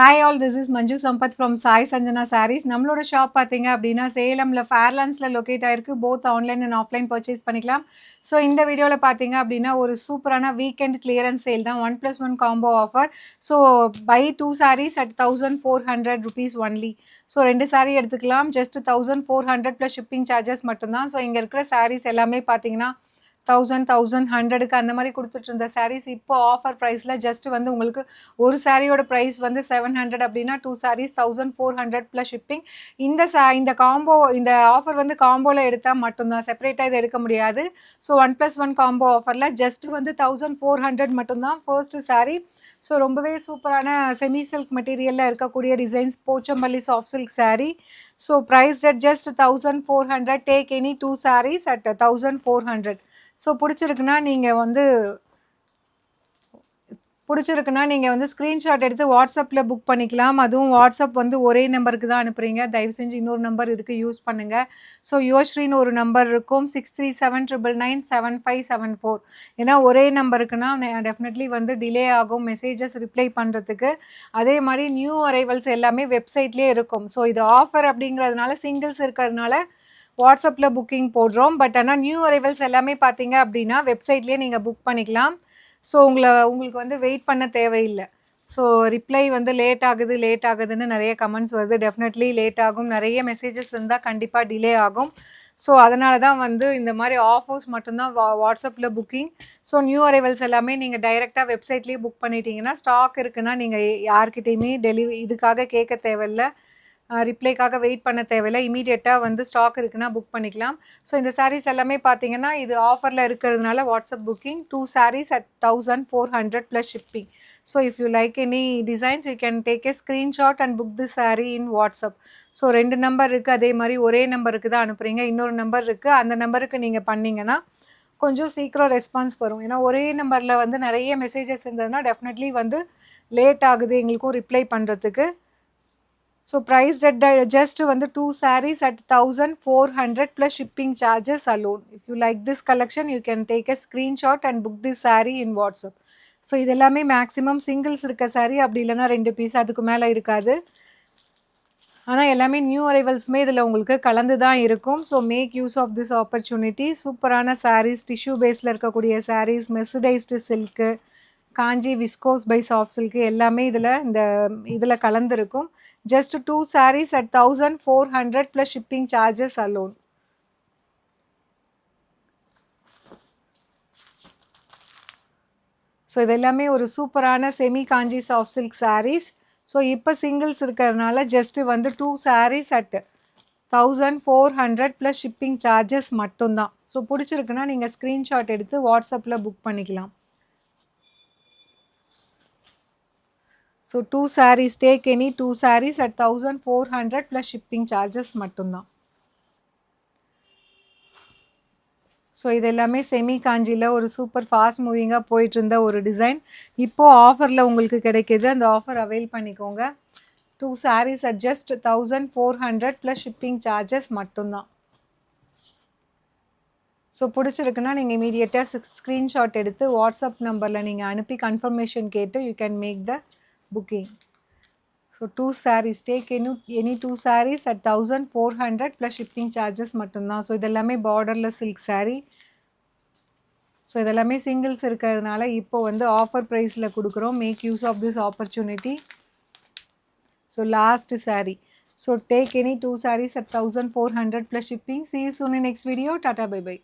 Hi all, this is Manju Sampath from Sai Sanjana Sarees. நம்மளோட shop பார்த்தீங்க அப்படின்னா சேலம்ல ஃபேர்லாண்ட்ஸில் locate ஆயிருக்கு. Both online and offline purchase பண்ணிக்கலாம். So இந்த வீடியோவில் பார்த்தீங்க அப்படின்னா ஒரு சூப்பரான வீக்கெண்ட் கிளியரன்ஸ் சேல் தான். 1+1 combo offer. So buy 2 sarees at 1400 rupees only. So 2 saree எடுத்துக்கலாம். ஜஸ்ட் 1400 ப்ளஸ் ஷிப்பிங் சார்ஜஸ் மட்டும்தான். ஸோ இங்கே இருக்கிற sarees எல்லாமே பார்த்தீங்கன்னா 1100க்கு அந்த மாதிரி கொடுத்துட்டு இருந்த சாரீஸ் இப்போ ஆஃபர் ப்ரைஸில் ஜஸ்ட் வந்து உங்களுக்கு ஒரு சாரியோட ப்ரைஸ் வந்து 700 அப்படின்னா 2 sarees 1400 ப்ளஸ் ஷிப்பிங். இந்த காம்போ இந்த ஆஃபர் வந்து காம்போவில் எடுத்தால் மட்டும்தான், செப்பரேட்டாக இதை எடுக்க முடியாது. ஸோ 1+1 காம்போ ஆஃபரில் ஜஸ்ட் வந்து 1400 மட்டும்தான் ஃபர்ஸ்ட் சாரீ. ஸோ ரொம்பவே சூப்பரான செமி சில்க் மெட்டீரியலில் இருக்கக்கூடிய designs Pochampally soft silk saree. So price at just 1400. Take any 2 sarees at 1400. So பிடிச்சிருக்குன்னா நீங்கள் வந்து ஸ்க்ரீன்ஷாட் எடுத்து வாட்ஸ்அப்பில் புக் பண்ணிக்கலாம். அதுவும் வாட்ஸ்அப் வந்து ஒரே நம்பருக்கு தான் அனுப்புகிறீங்க. தயவு செஞ்சு இன்னொரு நம்பர் இதுக்கு யூஸ் பண்ணுங்கள். ஸோ யுவஸ்ரீன்னு ஒரு நம்பர் இருக்கும், 6379997574. ஏன்னா ஒரே நம்பருக்குன்னா டெஃபினெட்லி வந்து டிலே ஆகும் மெசேஜஸ் ரிப்ளை பண்ணுறதுக்கு. அதே மாதிரி நியூ அரைவல்ஸ் எல்லாமே வெப்சைட்லேயே இருக்கும். ஸோ இது ஆஃபர் அப்படிங்கிறதுனால சிங்கிள்ஸ் இருக்கிறதுனால வாட்ஸ்அப்பில் புக்கிங் போடுறோம். பட் ஆனால் நியூ அரைவல்ஸ் எல்லாமே பார்த்தீங்க அப்படின்னா வெப்சைட்லேயே நீங்கள் புக் பண்ணிக்கலாம். ஸோ உங்களுக்கு வந்து வெயிட் பண்ண தேவையில்லை. ஸோ ரிப்ளை வந்து லேட் ஆகுதுன்னு நிறைய கமெண்ட்ஸ் வருது. டெஃபினெட்லி லேட் ஆகும். நிறைய மெசேஜஸ் இருந்தால் கண்டிப்பாக டிலே ஆகும். ஸோ அதனால தான் வந்து இந்த மாதிரி ஆஃபர்ஸ் மட்டும்தான் வாட்ஸ்அப்பில் புக்கிங். ஸோ நியூ அரைவல்ஸ் எல்லாமே நீங்கள் டைரெக்டாக வெப்சைட்லேயே புக் பண்ணிட்டீங்கன்னா ஸ்டாக் இருக்குன்னா நீங்கள் யார்கிட்டையுமே இதுக்காக கேட்க தேவையில்லை, ரிப்ளைக்காக வெயிட் பண்ண தேவையில்லை. இமீடியட்டாக வந்து ஸ்டாக் இருக்குன்னா புக் பண்ணிக்கலாம். ஸோ இந்த சாரீஸ் எல்லாமே பார்த்தீங்கன்னா இது ஆஃபரில் இருக்கிறதுனால WhatsApp booking. 2 sarees at 1400 plus shipping. So if you like any designs you can take a screenshot and book the saree in WhatsApp. So 2 number இருக்குது. அதே மாதிரி ஒரே நம்பருக்கு தான் அனுப்புகிறீங்க. இன்னொரு நம்பர் இருக்குது, அந்த நம்பருக்கு நீங்கள் பண்ணிங்கன்னா கொஞ்சம் சீக்கிரம் ரெஸ்பான்ஸ் வரும். ஏன்னா ஒரே நம்பரில் வந்து நிறைய மெசேஜஸ் இருந்ததுன்னா டெஃபினெட்லி வந்து லேட் ஆகுது எங்களுக்கும் ரிப்ளை பண்ணுறதுக்கு. ஸோ ப்ரைஸ் ஜஸ்ட் வந்து 2 sarees at 1400 plus shipping charges alone. If you like this collection you can take a screenshot and book this saree in WhatsApp. So இது எல்லாமே மேக்ஸிமம் சிங்கிள்ஸ் இருக்க saree, அப்படி இல்லைனா 2 piece, அதுக்கு மேலே இருக்காது. ஆனால் எல்லாமே நியூ அரைவல்ஸுமே இதில் உங்களுக்கு கலந்து தான் இருக்கும். So make use of this opportunity. சூப்பரான sarees, டிஷ்யூ பேஸில் இருக்கக்கூடிய sarees, mercerised silk, Kanchi viscose by soft silk எல்லாமே இதில் கலந்துருக்கும். Just 2 sarees at 1400 plus shipping charges alone. So இது எல்லாமே ஒரு சூப்பரான semi Kanchi soft silk sarees. So இப்போ சிங்கிள்ஸ் இருக்கிறதுனால ஜஸ்ட்டு வந்து 2 sarees at 1400 plus shipping charges மட்டும்தான். ஸோ பிடிச்சிருக்குன்னா நீங்கள் ஸ்க்ரீன்ஷாட் எடுத்து வாட்ஸ்அப்பில் புக் பண்ணிக்கலாம். So 2 sarees, take any 2 sarees at 1400 plus shipping charges மட்டும்தான். ஸோ இது எல்லாமே செமி காஞ்சியில் ஒரு சூப்பர் ஃபாஸ்ட் மூவிங்காக போயிட்டு இருந்த ஒரு டிசைன் இப்போது ஆஃபரில் உங்களுக்கு கிடைக்கிது. அந்த ஆஃபர் அவைல் பண்ணிக்கோங்க. 2 sarees at just 1400 plus shipping charges மட்டும்தான். ஸோ பிடிச்சிருக்குன்னா நீங்கள் இமீடியட்டாக ஸ்க்ரீன்ஷாட் எடுத்து வாட்ஸ்அப் நம்பரில் நீங்கள் அனுப்பி கன்ஃபர்மேஷன் கேட்டு you can make the booking. So 2 sarees, take any 2 sarees at 1400 plus shipping charges மட்டும்தான். ஸோ இதெல்லாமே பார்டரில் சில்க் saree. ஸோ இதெல்லாமே சிங்கிள்ஸ் இருக்கிறதுனால இப்போ வந்து ஆஃபர் ப்ரைஸில் கொடுக்குறோம். Make use of this opportunity. So last saree. So take any 2 sarees at 1400 plus shipping. See you soon in next video. Tata, bye bye.